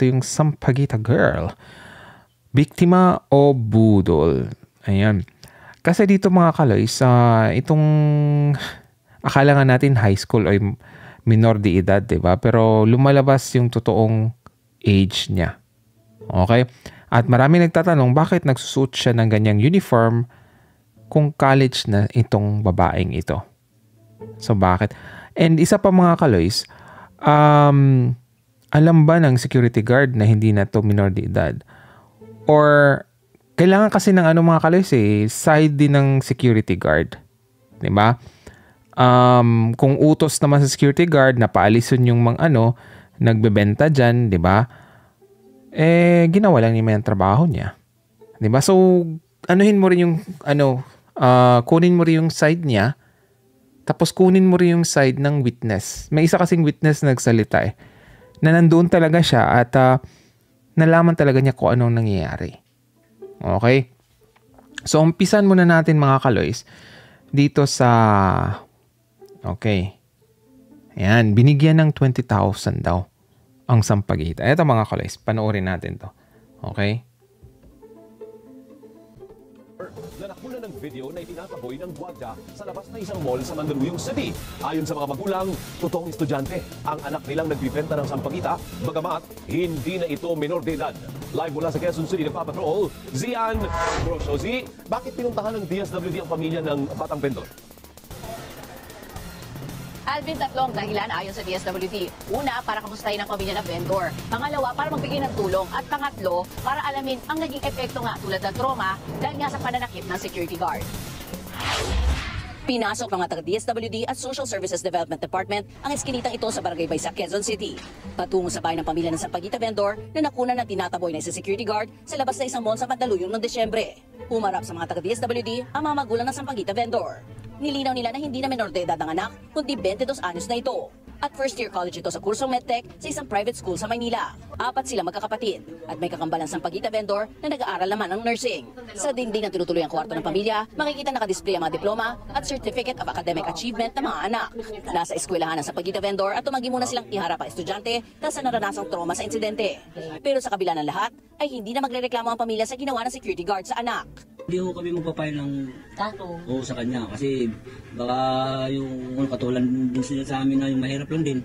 Ito yung Sampaguita girl. Biktima o budol? Ayan. Kasi dito mga kaloys, itong akala nga natin high school o minor de edad, diba? Pero lumalabas yung totoong age niya. Okay? At marami nagtatanong bakit nagsusuot siya ng ganyang uniform kung college na itong babaeng ito. So bakit? And isa pa mga kaloys, alam ba ng security guard na hindi na to minor de edad? Or kailangan kasi ng mga kaloys side din ng security guard. Diba? Kung utos naman sa security guard na paalisin yung mga nagbebenta dyan, diba? Ginawa lang niya yung trabaho niya. Diba? So, anuhin mo rin yung, kunin mo rin yung side niya, tapos kunin mo rin yung side ng witness. May isa kasing witness na nagsalita na nandoon talaga siya at nalaman talaga niya kung anong nangyayari. Okay? So, umpisan muna natin mga kaloys dito sa... Okay. Ayan, binigyan ng 20,000 daw ang Sampaguita. Ito mga kaloys, panoorin natin to. Okay? Nanakula ng video na itinataboy ng gwardiya sa labas na isang mall sa Mandaluyong City. Ayon sa mga magulang, totoong estudyante ang anak nilang nagbibenta ng Sampaguita, bagamat hindi na ito minor de edad. Live mula sa Quezon City, nagpapatrol, Zian Grosio. Z, bakit pinuntahan ng DSWD ang pamilya ng batang vendor? Alvin, tatlong dahilan ayon sa DSWD. Una, para kamustahin ang pamilya ng vendor. Pangalawa, para magbigay ng tulong. At pangatlo, para alamin ang naging epekto nga tulad ng trauma dahil nga sa pananakit ng security guard. Pinasok ng mga taga-DSWD at Social Services Development Department ang eskinitang ito sa Barangay Baysa, Quezon City. Patungo sa bahay ng pamilya ng Sampaguita vendor na nakunan ng tinataboy na isang security guard sa labas na isang mall sa Mandaluyong noong Desyembre. Humarap sa mga taga-DSWD ang mga magulang ng Sampaguita vendor. Nilinaw nila na hindi na menor de edad ang anak, kundi 22 anyos na ito. At first year college ito sa kursong medtech sa isang private school sa Maynila. 4 sila magkakapatid at may kakambalang Sampaguita vendor na nag-aaral naman ng nursing. Sa dingding ng tinutuloy ang kwarto ng pamilya, makikita nakadisplay ang mga diploma at Certificate of Academic Achievement ng mga anak. Nasa eskwelahan ng Sampaguita vendor at tumanggi muna silang iharap ang estudyante dahil sa naranasang trauma sa insidente. Pero sa kabila ng lahat, ay hindi na magrereklamo ang pamilya sa ginawa ng security guard sa anak. Hindi ko kami magpapail ng kaso sa kanya kasi baka yung katulan din sila sa amin na yung mahirap lang din.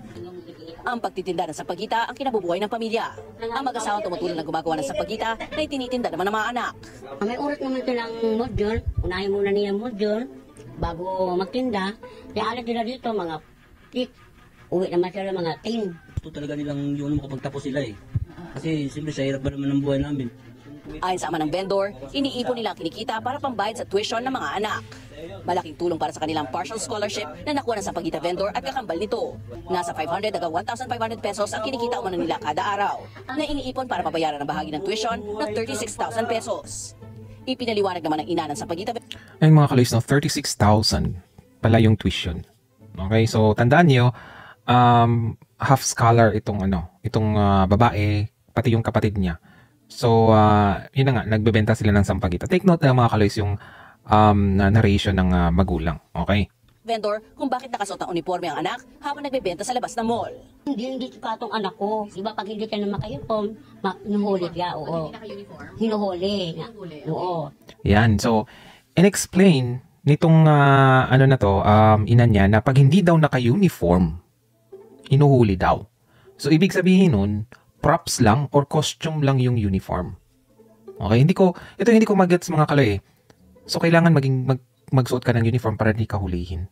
Ang pagtitinda ng Sampaguita ang kinabubuhay ng pamilya. Ang mag-asawang tumutulong na gumagawa ng Sampaguita na itinitinda naman ng mga anak. May oras naman silang module. Unahin muna nila module bago magtinda. Kaya alat nila dito mga pik. Uwi naman sila mga 10. Ito talaga nilang yun makapagtapos sila Kasi siyempre sa hirap ba naman ng buhay namin. Ayon sa ama ng vendor, iniipon nila ang kinikita para pambayad sa tuition ng mga anak. Malaking tulong para sa kanilang partial scholarship na nakuha ng Sampaguita vendor at kakambal nito. Nasa 500 hanggang 1,500 pesos ang kinikita umano nila kada araw, na iniipon para pabayaran ang bahagi ng tuition na 36,000 pesos. Ipinaliwanag naman ng ina ng Sampaguita vendor. Ayun mga kaloys, 36,000 pala yung tuition. Okay, so tandaan nyo, half scholar itong babae, pati yung kapatid niya. So, yun na nga, nagbebenta sila ng Sampaguita. Take note na mga kaloys yung narration ng magulang. Okay? Vendor kung bakit nakasuot ang uniforme ang anak habang nagbebenta sa labas ng mall. Hindi pa itong anak ko. Diba pag hindi ka na maka-uniform, hinuhuli ka, oo. Hinuhuli. Oo. Yan. So, in-explain nitong ina niya na pag hindi daw naka-uniform, hinuhuli daw. So, ibig sabihin nun, props lang or costume lang yung uniform. Okay, hindi ko magets mga kaloy So, kailangan magsuot ka ng uniform para hindi ka hulihin.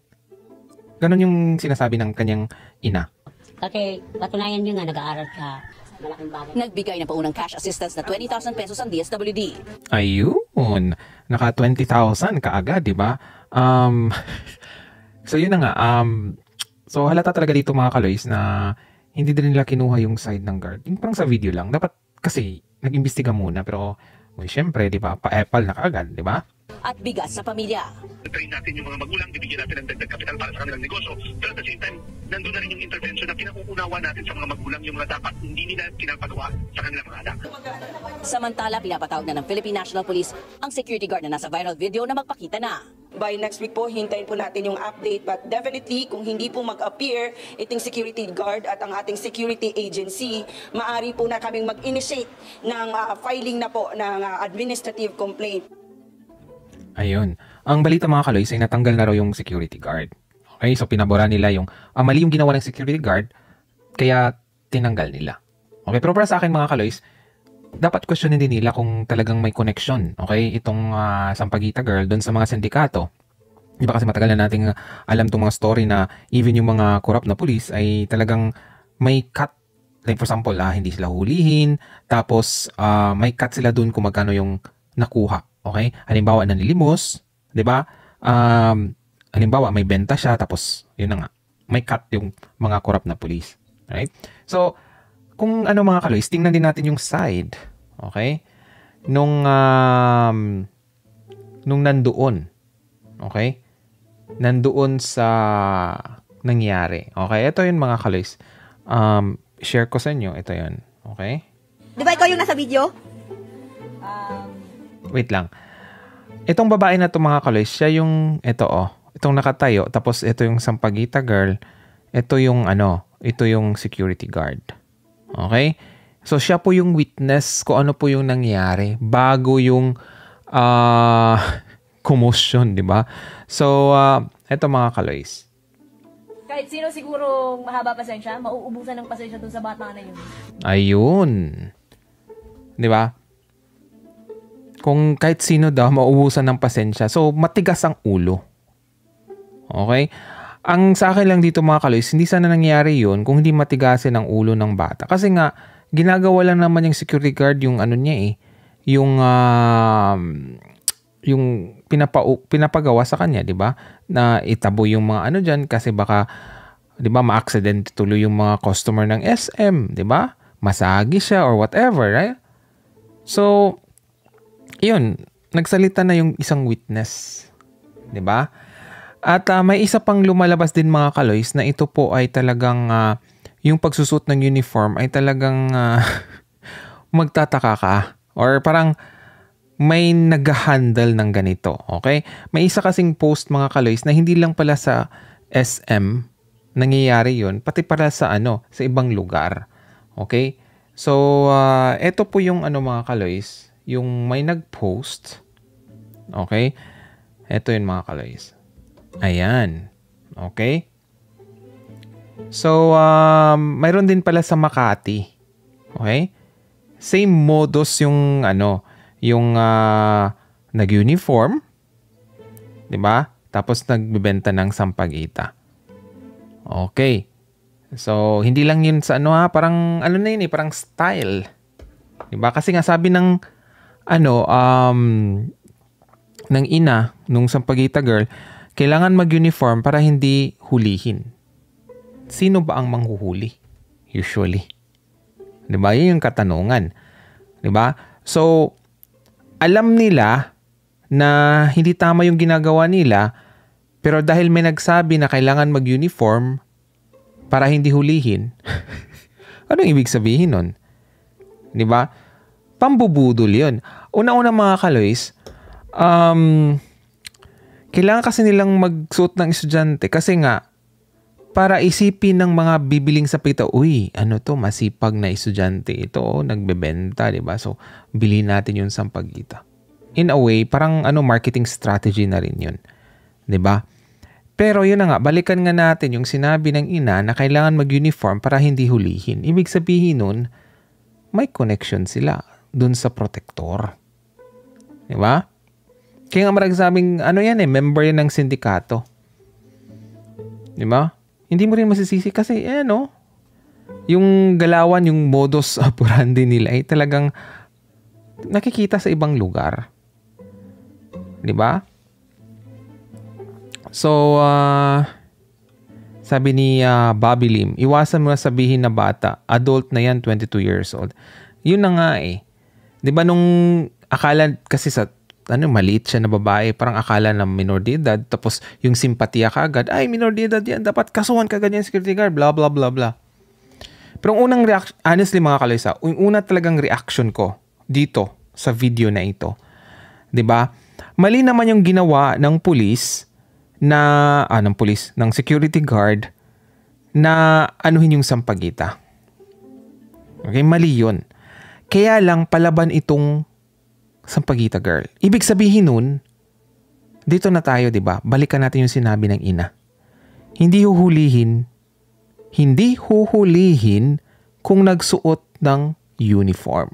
Ganon yung sinasabi ng kanyang ina. Kasi patunayan nyo nga, nag-aaral ka. Malaking bagay. Nagbigay ng paunang cash assistance na 20,000 pesos ang DSWD. Ayun, naka 20,000 kaagad, di ba? So, yun na nga. So, halata talaga dito mga kaloys na hindi din nila kinuha yung side ng guard. Yung parang sa video lang. Dapat kasi nag-imbestiga muna. Pero, syempre, di ba? Pa-Apple na kaagad, di ba? At bigas sa pamilya. Train natin yung mga magulang, bibigyan natin ng dagdag kapital para sa kanilang negosyo. Pero at the same time, nandun na rin yung intervention na pinakukunawa natin sa mga magulang yung mga dapat hindi nila pinapagawa sa kanilang mga anak. Samantala, pinapatawag na ng Philippine National Police ang security guard na nasa viral video na magpakita na. by next week po, hintayin po natin yung update. But definitely, kung hindi po mag-appear iting security guard at ang ating security agency, maari po na kaming mag-initiate ng filing na po ng administrative complaint. Ayun. Ang balita mga kaloys ay natanggal na raw yung security guard. Okay, so pinabura nila yung mali yung ginawa ng security guard, kaya tinanggal nila. Okay, pero para sa akin mga kaloys, dapat questionin din nila kung talagang may connection, okay, itong Sampaguita girl doon sa mga sindikato. Di ba kasi matagal na nating alam itong mga story na even yung mga corrupt na police ay talagang may cut. Like for example, hindi sila hulihin, tapos may cut sila doon kung magkano yung nakuha. Okay? Halimbawa, nanlilimos, di ba? Halimbawa, may benta siya, tapos yun na nga, may cut yung mga corrupt na police. Right? So, kung ano mga kaloys, tingnan din natin yung side, okay? Nung nandoon, okay? Nandoon sa nangyari. Okay, ito yung mga kaloys. Share ko sa inyo, ito yun. Okay? Di ba ikaw yung nasa video? Wait lang. Itong babae na to mga kaloys, siya yung, ito itong nakatayo, tapos ito yung Sampaguita girl, ito yung ito yung security guard. Okay? So, siya po yung witness kung ano po yung nangyari bago yung commotion, di ba? So, eto mga kaloys. Kahit sino siguro mahaba pasensya, mauubusan ng pasensya dun sa bata na yun. Ayun. Di ba? Kung kahit sino daw, mauubusan ng pasensya. So, matigas ang ulo. Okay? Ang sa akin lang dito mga kaloys, hindi sana nangyari yun kung hindi matigasin ang ulo ng bata. Kasi nga, ginagawa lang naman yung security guard yung niya yung pinapagawa sa kanya, di ba? Na itabo yung mga dyan kasi baka, di ba, ma-accident tuloy yung mga customer ng SM, di ba? Masagi siya or whatever, right? So, yun, nagsalita na yung isang witness, di ba? At may isa pang lumalabas din mga kaloys na ito po ay talagang yung pagsusot ng uniform ay talagang magtataka ka or parang may nag-handle ng ganito. Okay? May isa kasing post mga kaloys na hindi lang pala sa SM nangyayari yun, pati para sa sa ibang lugar. Okay? So, ito po yung mga kaloys, yung may nag-post. Okay? Ito yung mga kaloys. Ayan. Okay? So, mayroon din pala sa Makati. Okay? Same modus yung yung nag-uniform. 'Di ba? Tapos nagbebenta ng Sampaguita. Okay. So, hindi lang yun sa parang na yun parang style. 'Di ba? Kasi nga sabi ng ng ina nung Sampaguita girl, kailangan mag-uniform para hindi hulihin. Sino ba ang manghuhuli? Usually. 'Di ba? Yun yung katanungan. 'Di ba? So, alam nila na hindi tama yung ginagawa nila, pero dahil may nagsabi na kailangan mag-uniform para hindi hulihin, anong ibig sabihin nun? 'Di ba? Pambubudol yun. Una-una mga kaloys, kailangan kasi nilang magsuot ng estudyante kasi nga para isipin ng mga bibiling sa pita, uy, masipag na estudyante ito, nagbebenta, di ba? So, bilhin natin yung Sampaguita. In a way, parang marketing strategy na rin yun. Di ba? Pero yun na nga, balikan nga natin yung sinabi ng ina na kailangan mag-uniform para hindi hulihin. Ibig sabihin nun, may connection sila dun sa protector. Di ba? Kaya nga magsabing, member yan ng sindikato. Di ba? Hindi mo rin masisisi kasi, yung galawan, yung modus operandi nila ay talagang nakikita sa ibang lugar. Di ba? So, sabi ni Bobby Lim, iwasan mo na sabihin na bata, adult na yan, 22 years old. Yun na nga Di ba nung akala kasi sa maliit siya na babae, parang akala na minor de edad, tapos yung simpatiya kagad, ay, minor de edad yan, dapat kasuhan kagad yan security guard, blah, blah, blah, blah. Pero ang unang reaction, honestly mga kaloys, yung una talagang reaction ko dito sa video na ito, 'di ba? mali naman yung ginawa ng pulis ng security guard na anuhin yung sampagita. Okay, mali yun. Kaya lang palaban itong sampagita girl. Ibig sabihin nun, dito na tayo, di ba? Balikan natin yung sinabi ng ina. Hindi huhulihin kung nagsuot ng uniform.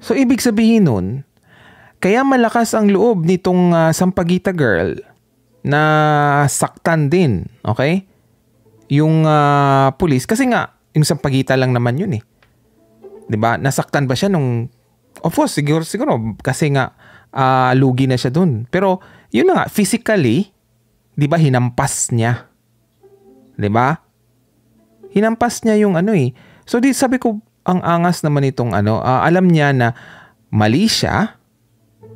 So, ibig sabihin nun, kaya malakas ang loob nitong sampagita girl na saktan din, okay? Yung pulis, kasi nga, yung sampagita lang naman yun eh. 'Di ba? Nasaktan ba siya nung, of course, siguro kasi nga lugi na siya dun. Pero yun na nga, physically, 'di ba, hinampas niya. 'Di ba? Hinampas niya yung So sabi ko, ang angas naman itong alam niya na mali siya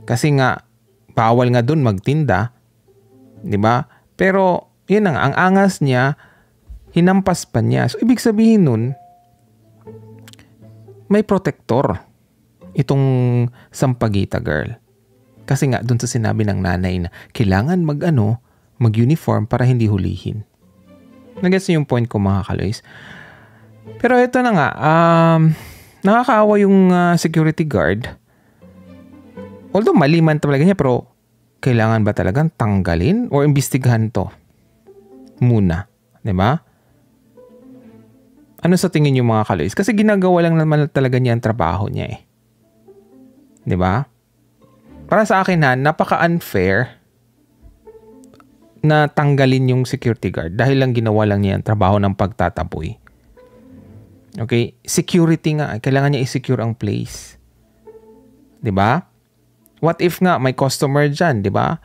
kasi nga bawal nga dun magtinda. 'Di ba? Pero yun na nga, ang angas niya, hinampas pa niya. So ibig sabihin nun, may protector itong sampagita girl. Kasi nga dun sa sinabi ng nanay na kailangan mag-uniform para hindi hulihin. Nagets niyo yung point ko, mga kaloys. Pero ito na nga, nakakaawa yung security guard. Although mali man talaga niya, pero kailangan ba talagang tanggalin o imbestigahan to muna? 'Di ba? Ano sa tingin niyo, mga kaloys? Kasi ginagawa lang naman talaga niya ang trabaho niya eh. 'Di ba? Para sa akin napaka-unfair na tanggalin yung security guard dahil lang ginawa lang niya ang trabaho ng pagtataboy. Okay? Security nga. Kailangan niya i-secure ang place. 'Di ba? What if nga may customer dyan, 'di ba?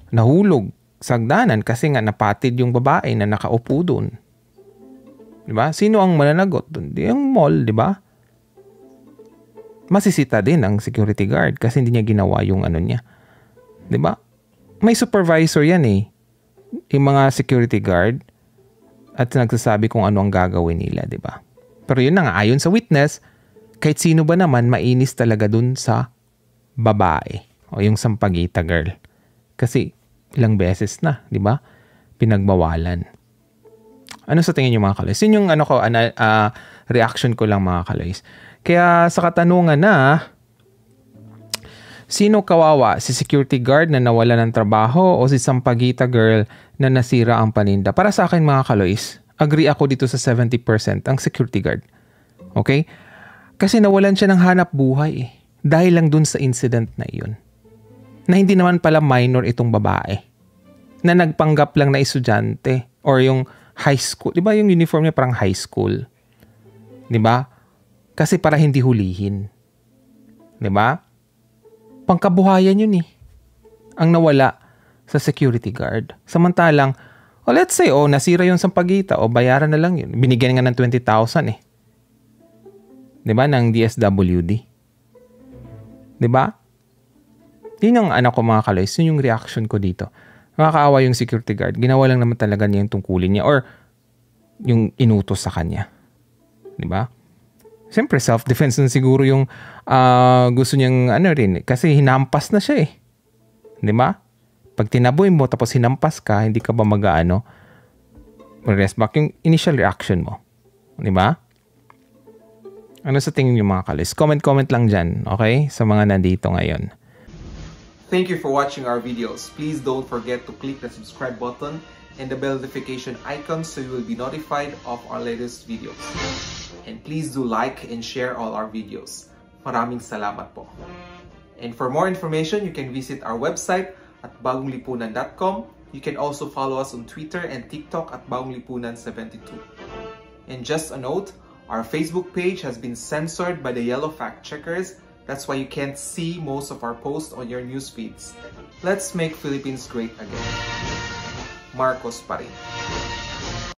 Nahulog sa hagdanan kasi nga napatid yung babae na nakaupo doon. 'Di ba? Sino ang mananagot doon? Yung mall, 'di ba? Masisita din ang security guard kasi hindi niya ginawa yung niya. 'Di ba? May supervisor 'yan eh. Yung mga security guard at nagsasabi kung ano ang gagawin nila, 'di ba? Pero yun na nga, ayon sa witness, kahit sino ba naman mainis talaga dun sa babae o yung sampagita girl. Kasi ilang beses na, 'di ba? Pinagbawalan. Ano sa tingin niyo, mga kaloys? Yun yung reaction ko lang, mga kaloys. Kaya sa katanungan na, sino kawawa? Si security guard na nawala ng trabaho o si sampagita girl na nasira ang paninda? Para sa akin, mga kaloys, agree ako dito sa 70% ang security guard. Okay? Kasi nawalan siya ng hanap buhay eh. Dahil lang dun sa incident na iyon. Na hindi naman pala minor itong babae. Na nagpanggap lang na estudyante or yung high school. Di ba yung uniform niya parang high school? Di ba? Kasi para hindi hulihin. Di ba? Pangkabuhayan yun eh. Ang nawala sa security guard. Samantalang, let's say, nasira yung sampagita o bayaran na lang yun. Binigyan nga ng 20,000 eh. Di ba? Ng DSWD. Di ba? Yun yung ko, mga kaloys. Yun yung reaction ko dito. Nakakaawa yung security guard. Ginawa lang naman talaga niya yung tungkulin niya or yung inutos sa kanya. Di ba? Siyempre, self-defense na siguro yung gusto niyang rin. Kasi hinampas na siya eh. Di ba? Pag tinaboy mo tapos hinampas ka, hindi ka ba rest back yung initial reaction mo. Di ba? Ano sa tingin niyo, mga kalis? Comment lang dyan, okay? Sa mga nandito ngayon. Thank you for watching our videos. Please don't forget to click the subscribe button and the bell notification icon so you will be notified of our latest videos. And please do like and share all our videos. Maraming salamat po. And for more information, you can visit our website at bagonglipunan.com. You can also follow us on Twitter and TikTok at bagonglipunan72. And just a note, our Facebook page has been censored by the yellow fact checkers. That's why you can't see most of our posts on your news feeds. Let's make Philippines great again. Marcos pa rin.